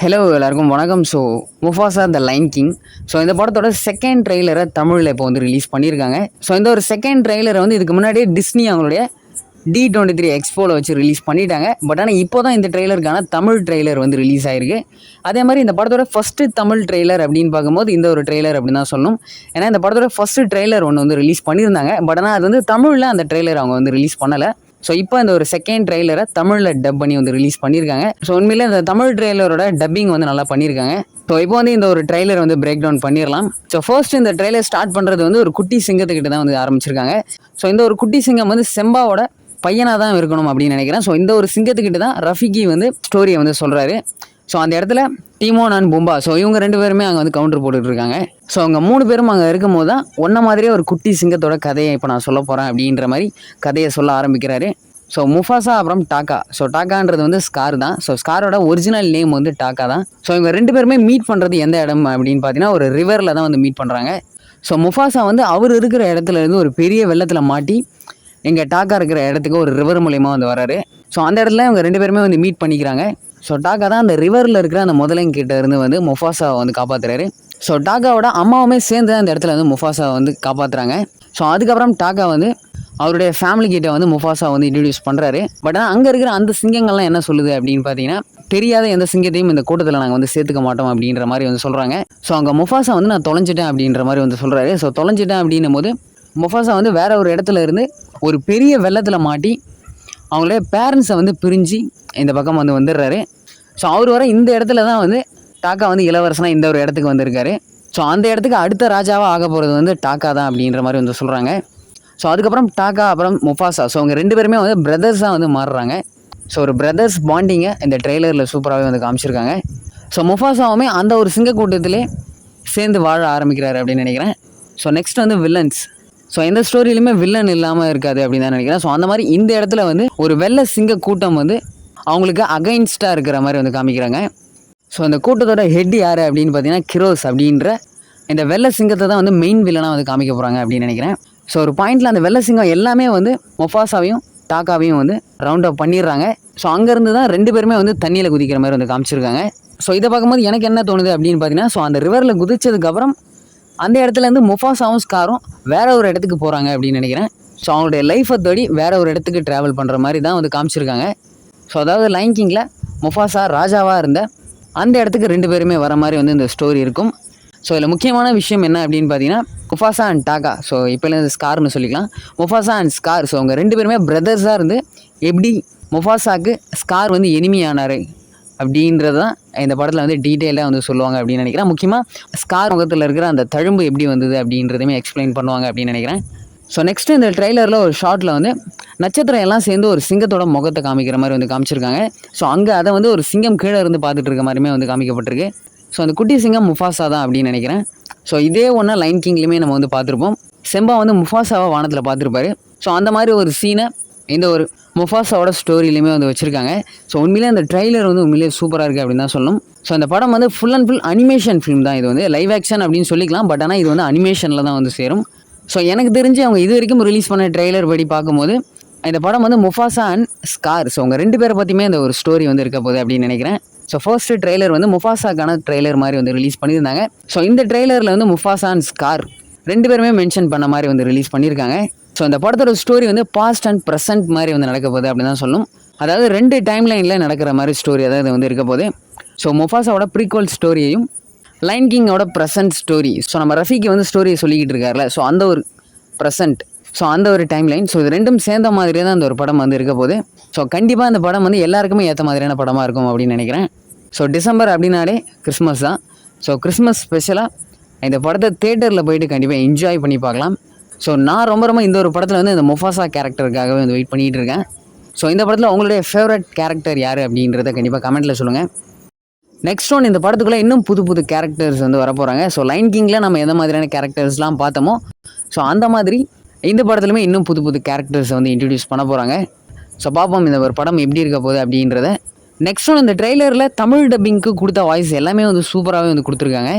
Hello எல்லாருக்கும் வணக்கம். So Mufasa the line king. So இந்த படத்தோட செகண்ட் ட்ரெய்லரை தமிழில் இப்போ வந்து ரிலீஸ் பண்ணியிருக்காங்க. ஸோ இந்த ஒரு செகண்ட் ட்ரெய்லரை வந்து இதுக்கு முன்னாடியே டிஸ்னி அவங்களுடைய D23 எக்ஸ்போவில் வச்சு ரிலீஸ் பண்ணிட்டாங்க. பட் ஆனால் இப்போ தான் இந்த ட்ரெய்லருக்கான தமிழ் ட்ரெய்லர் வந்து ரிலீஸ் ஆயிருக்கு. அதே மாதிரி இந்த படத்தோட ஃபஸ்ட்டு தமிழ் ட்ரெய்லர் அப்படின்னு பார்க்கும்போது இந்த ஒரு ட்ரெய்லர் அப்படின்னு தான் சொல்லணும். ஏன்னா இந்த படத்தோட ஃபஸ்ட்டு ட்ரெய்லர் ஒன்று வந்து ரிலீஸ் பண்ணியிருந்தாங்க. பட் ஆனால் அது வந்து தமிழில் அந்த ட்ரெய்லர் அவங்க வந்து ரிலீஸ் பண்ணலை. ஸோ இப்போ இந்த ஒரு செகண்ட் ட்ரெய்லரை தமிழில் டப் பண்ணி வந்து ரிலீஸ் பண்ணியிருக்காங்க. ஸோ உண்மையிலே இந்த தமிழ் ட்ரெய்லரோட டப்பிங் வந்து நல்லா பண்ணியிருக்காங்க. ஸோ இப்போ வந்து இந்த ஒரு ட்ரெய்லர் வந்து பிரேக் டவுன் பண்ணிடலாம். ஸோ ஃபர்ஸ்ட் இந்த ட்ரெய்லர் ஸ்டார்ட் பண்ணுறது வந்து ஒரு குட்டி சிங்கத்துக்கிட்ட தான் வந்து ஆரம்பிச்சிருக்காங்க. ஸோ இந்த ஒரு குட்டி சிங்கம் வந்து செம்பாவோட பையனாக தான் இருக்கணும் அப்படின்னு நினைக்கிறேன். ஸோ இந்த ஒரு சிங்கத்துக்கிட்ட தான் ரஃபிகி வந்து ஸ்டோரியை வந்து சொல்கிறாரு. ஸோ அந்த இடத்துல டீமோன் அண்ட் பும்பா, ஸோ இவங்க ரெண்டு பேருமே அங்கே வந்து கவுண்டர் போட்டுட்டு இருக்காங்க. ஸோ அவங்க மூணு பேரும் அங்கே இருக்கும் போது தான் ஒன்றை மாதிரியே ஒரு குட்டி சிங்கத்தோட கதையை இப்போ நான் சொல்ல போகிறேன் அப்படின்ற மாதிரி கதையை சொல்ல ஆரம்பிக்கிறாரு. ஸோ முஃபாசா அப்புறம் டாக்கா. ஸோ டாக்கான்றது வந்து ஸ்கார் தான். ஸோ ஸ்காரோட ஒரிஜினல் நேம் வந்து டாக்கா தான். ஸோ இவங்க ரெண்டு பேருமே மீட் பண்ணுறது எந்த இடம் அப்படின்னு பார்த்தீங்கன்னா ஒரு ரிவரில் தான் வந்து மீட் பண்ணுறாங்க. ஸோ முஃபாசா வந்து அவர் இருக்கிற இடத்துல இருந்து ஒரு பெரிய வெள்ளத்தில் மாட்டி எங்கள் டாக்கா இருக்கிற இடத்துக்கு ஒரு ரிவர் மூலயமா வந்து வராரு. ஸோ அந்த இடத்துல இவங்க ரெண்டு பேருமே வந்து மீட் பண்ணிக்கிறாங்க. ஸோ டாக்கா தான் அந்த ரிவரில் இருக்கிற அந்த முதலைங்கிட்ட இருந்து வந்து முஃபாசாவை வந்து காப்பாற்றுறாரு. ஸோ டாக்காவோட அம்மாவுமே சேர்ந்து அந்த இடத்துல வந்து முஃபாசாவை வந்து காப்பாற்றுறாங்க. ஸோ அதுக்கப்புறம் டாக்கா வந்து அவருடைய ஃபேமிலி கிட்ட வந்து முஃபாசா வந்து இன்ட்ரடியூஸ் பண்ணுறாரு. பட் ஆனால் அங்கே இருக்கிற அந்த சிங்கங்கள்லாம் என்ன சொல்லுது அப்படின்னு பார்த்தீங்கன்னா, தெரியாத எந்த சிங்கத்தையும் இந்த கூட்டத்தில் நாங்கள் வந்து சேர்த்துக்க மாட்டோம் அப்படின்ற மாதிரி வந்து சொல்கிறாங்க. ஸோ அங்கே முஃபாசா வந்து நான் தொலைஞ்சிட்டேன் அப்படின்ற மாதிரி வந்து சொல்கிறாரு. ஸோ தொலைஞ்சிட்டேன் அப்படின்னும் போது முஃபாசா வந்து வேற ஒரு இடத்துல இருந்து ஒரு பெரிய வெள்ளத்தில் மாட்டி அவங்களுடைய பேரண்ட்ஸை வந்து பிரிஞ்சு இந்த பக்கம் வந்து வந்துடுறாரு. ஸோ அவர் வர இந்த இடத்துல தான் வந்து டாக்கா வந்து இளவரசனாக இந்த ஒரு இடத்துக்கு வந்திருக்காரு. ஸோ அந்த இடத்துக்கு அடுத்த ராஜாவாக ஆக போகிறது வந்து டாக்கா தான் அப்படின்ற மாதிரி வந்து சொல்கிறாங்க. ஸோ அதுக்கப்புறம் டாக்கா அப்புறம் முஃபாசா, ஸோ அவங்க ரெண்டு பேருமே வந்து பிரதர்ஸாக வந்து மாறுறாங்க. ஸோ ஒரு பிரதர்ஸ் பாண்டிங்கை இந்த ட்ரெய்லரில் சூப்பராகவே வந்து காமிச்சிருக்காங்க. ஸோ முஃபாசாவுமே அந்த ஒரு சிங்க கூட்டத்திலே சேர்ந்து வாழ ஆரம்பிக்கிறாரு அப்படின்னு நினைக்கிறேன். ஸோ நெக்ஸ்ட் வந்து வில்லன்ஸ். ஸோ எந்த ஸ்டோரியிலுமே வில்லன் இல்லாமல் இருக்காது அப்படின்னு தான் நினைக்கிறேன். ஸோ அந்த மாதிரி இந்த இடத்துல வந்து ஒரு வெள்ளை சிங்க கூட்டம் வந்து அவங்களுக்கு அகைன்ஸ்டாக இருக்கிற மாதிரி வந்து காமிக்கிறாங்க. ஸோ அந்த கூட்டத்தோட ஹெட் யார் அப்படின்னு பார்த்தீங்கன்னா கிரோஸ் அப்படின்ற இந்த வெள்ளை சிங்கத்தை தான் வந்து மெயின் வில்லனாக வந்து காமிக்க போகிறாங்க அப்படின்னு நினைக்கிறேன். ஸோ ஒரு பாயிண்டில் அந்த வெள்ளை சிங்கம் எல்லாமே வந்து முஃபாசாவையும் டாக்காவையும் வந்து ரவுண்ட் அப் பண்ணிடுறாங்க. ஸோ அங்கேருந்து தான் ரெண்டு பேருமே வந்து தண்ணியில் குதிக்கிற மாதிரி வந்து காமிச்சிருக்காங்க. ஸோ இதை பார்க்கும்போது எனக்கு என்ன தோணுது அப்படின்னு பார்த்தீங்கன்னா, ஸோ அந்த ரிவரில் குதிச்சதுக்கப்புறம் அந்த இடத்துலேருந்து முஃபாசாவும் ஸ்காரும் வேற ஒரு இடத்துக்கு போகிறாங்க அப்படின்னு நினைக்கிறேன். ஸோ அவங்களுடைய லைஃப்பை தேடி வேற ஒரு இடத்துக்கு ட்ராவல் பண்ணுற மாதிரி தான் வந்து காமிச்சிருக்காங்க. ஸோ அதாவது லைன் கிங்கில் முஃபாசா ராஜாவாக இருந்த அந்த இடத்துக்கு ரெண்டு பேருமே வர மாதிரி வந்து இந்த ஸ்டோரி இருக்கும். ஸோ இதில் முக்கியமான விஷயம் என்ன அப்படின்னு பார்த்தீங்கன்னா, முஃபாசா அண்ட் டாக்கா, ஸோ இப்போலேருந்து ஸ்கார்னு சொல்லிக்கலாம். முஃபாசா அண்ட் ஸ்கார், ஸோ அவங்க ரெண்டு பேருமே பிரதர்ஸாக இருந்து எப்படி முஃபாசாக்கு ஸ்கார் வந்து எனிமி ஆனார் அப்படின்றது தான் இந்த படத்தில் வந்து டீட்டெயிலாக வந்து சொல்லுவாங்க அப்படின்னு நினைக்கிறேன். முக்கியமாக ஸ்கார் முகத்தில் இருக்கிற அந்த தழும்பு எப்படி வந்தது அப்படின்றதையுமே எக்ஸ்பிளைன் பண்ணுவாங்க அப்படின்னு நினைக்கிறேன். ஸோ நெக்ஸ்ட்டு இந்த ட்ரெய்லரில் ஒரு ஷார்ட்டில் வந்து நட்சத்திரம் எல்லாம் சேர்ந்து ஒரு சிங்கத்தோட முகத்தை காமிக்கிற மாதிரி வந்து காமிச்சிருக்காங்க. ஸோ அங்கே அதை வந்து ஒரு சிங்கம் கீழே இருந்து பார்த்துட்டு இருக்க மாதிரியுமே வந்து காமிக்கப்பட்டிருக்கு. ஸோ அந்த குட்டி சிங்கம் முஃபாசா தான் அப்படின்னு நினைக்கிறேன். ஸோ இதே ஒன்றா லைன் கிங்லேயுமே நம்ம வந்து பார்த்துருப்போம். செம்பா வந்து முஃபாசாவை வானத்தில் பார்த்துருப்பாரு. ஸோ அந்த மாதிரி ஒரு சீனை இந்த ஒரு முஃபாசாவோட ஸ்டோரியிலையுமே வந்து வச்சுருக்காங்க. ஸோ உண்மையிலே அந்த ட்ரெய்லர் வந்து உண்மையிலே சூப்பராக இருக்குது அப்படின்னு தான் சொல்லணும். ஸோ அந்த படம் வந்து full and full animation film தான். இது வந்து லைவ் ஆக்ஷன் அப்படின்னு சொல்லிக்கலாம். பட் ஆனால் இது வந்து அனிமேஷனில் தான் வந்து சேரும். ஸோ எனக்கு தெரிஞ்சு அவங்க இது வரைக்கும் ரிலீஸ் பண்ண ட்ரெய்லர் படி பார்க்கும்போது இந்த படம் வந்து முஃபாசா அண்ட் ஸ்கார், ஸோ அவங்க ரெண்டு பேரை பற்றியுமே இந்த ஒரு ஸ்டோரி வந்து இருக்க போகுது அப்படின்னு நினைக்கிறேன். ஸோ ஃபர்ஸ்ட்டு ட்ரெய்லர் வந்து முஃபாசாக்கான ட்ரெய்லர் மாதிரி வந்து ரிலீஸ் பண்ணியிருந்தாங்க. ஸோ இந்த ட்ரெய்லரில் வந்து முஃபாசா அண்ட் ஸ்கார் ரெண்டு பேருமே மென்ஷன் பண்ண மாதிரி வந்து ரிலீஸ் பண்ணியிருக்காங்க. ஸோ இந்த படத்தோட ஸ்டோரி வந்து பாஸ்ட் அண்ட் ப்ரெசென்ட் மாதிரி வந்து நடக்க போகுது அப்படின்னு தான் சொல்லணும். அதாவது ரெண்டு டைம் லைனில் நடக்கிற மாதிரி ஸ்டோரி அதாவது வந்து இருக்க போகுது. ஸோ முஃபாசாவோட ப்ரீக்வல் ஸ்டோரியையும் லைன் கிங்கோட ப்ரெசென்ட் ஸ்டோரி, ஸோ நம்ம ரஃபிக்கு வந்து ஸ்டோரியை சொல்லிக்கிட்டு இருக்காருல, ஸோ அந்த ஒரு ப்ரெசென்ட், ஸோ அந்த ஒரு டைம் லைன், ஸோ இது ரெண்டும் சேர்ந்த மாதிரியே தான் அந்த ஒரு படம் வந்து இருக்க போகுது. ஸோ கண்டிப்பாக அந்த படம் வந்து எல்லாருக்குமே ஏற்ற மாதிரியான படமாக இருக்கும் அப்படின்னு நினைக்கிறேன். ஸோ டிசம்பர் அப்படின்னாலே கிறிஸ்மஸ் தான். ஸோ கிறிஸ்மஸ் ஸ்பெஷலாக இந்த படத்தை தேட்டரில் போயிட்டு கண்டிப்பாக என்ஜாய் பண்ணி பார்க்கலாம். ஸோ நான் ரொம்ப இந்த ஒரு படத்தில் வந்து இந்த முஃபாசா கேரக்டருக்காகவே வந்து வெயிட் பண்ணிகிட்டு இருக்கேன். ஸோ இந்த படத்தில் உங்களுடைய ஃபேவரட் கேரக்டர் யார் அப்படின்றத கண்டிப்பாக கமெண்ட்டில் சொல்லுங்கள். நெக்ஸ்ட் ஒன், இந்த படத்துக்குள்ளே இன்னும் புது கேரக்டர்ஸ் வந்து வர போகிறாங்க. ஸோ லைன் கிங்கில் நம்ம எந்த மாதிரியான கேரக்டர்ஸ்லாம் பார்த்தோமோ ஸோ அந்த மாதிரி இந்த படத்துலையுமே இன்னும் புது கேரக்டர்ஸை வந்து இன்ட்ரடியூஸ் பண்ண போகிறாங்க. ஸோ பார்ப்போம் இந்த ஒரு படம் எப்படி இருக்க போகுது அப்படின்றத. நெக்ஸ்ட் ஒன், இந்த ட்ரெய்லரில் தமிழ் டப்பிங்க்கு கொடுத்த வாய்ஸ் எல்லாமே வந்து சூப்பராகவே வந்து கொடுத்துருக்காங்க.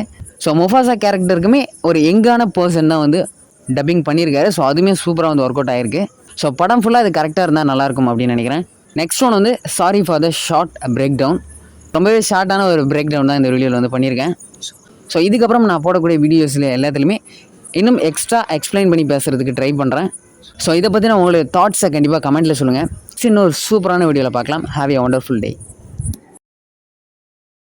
ஸோ முஃபாசா கேரக்டருக்குமே ஒரு யங்கான பர்சன் தான் வந்து டப்பிங் பண்ணியிருக்காரு. ஸோ அதுவுமே சூப்பராக வந்து ஒர்க் அவுட் ஆகிருக்கு. ஸோ படம் ஃபுல்லாக அது கரெக்டாக இருந்தால் நல்லாயிருக்கும் அப்படின்னு நினைக்கிறேன். நெக்ஸ்ட் ஒன் வந்து sorry for the short break down. ரொம்பவே ஷார்ட்டான ஒரு பிரேக் டவுன் தான் இந்த வீடியோவில் வந்து பண்ணியிருக்கேன். ஸோ இதுக்கப்புறம் நான் போடக்கூடிய வீடியோஸில் எல்லாத்துலேயுமே இன்னும் எக்ஸ்ட்ரா எக்ஸ்பிளைன் பண்ணி பேசுகிறதுக்கு ட்ரை பண்ணுறேன். ஸோ இதை பற்றி நான் உங்களுடைய தாட்ஸை கண்டிப்பாக கமெண்ட்டில் சொல்லுங்கள். இன்னொரு சூப்பரான வீடியோவில் பார்க்கலாம். Have a wonderful day.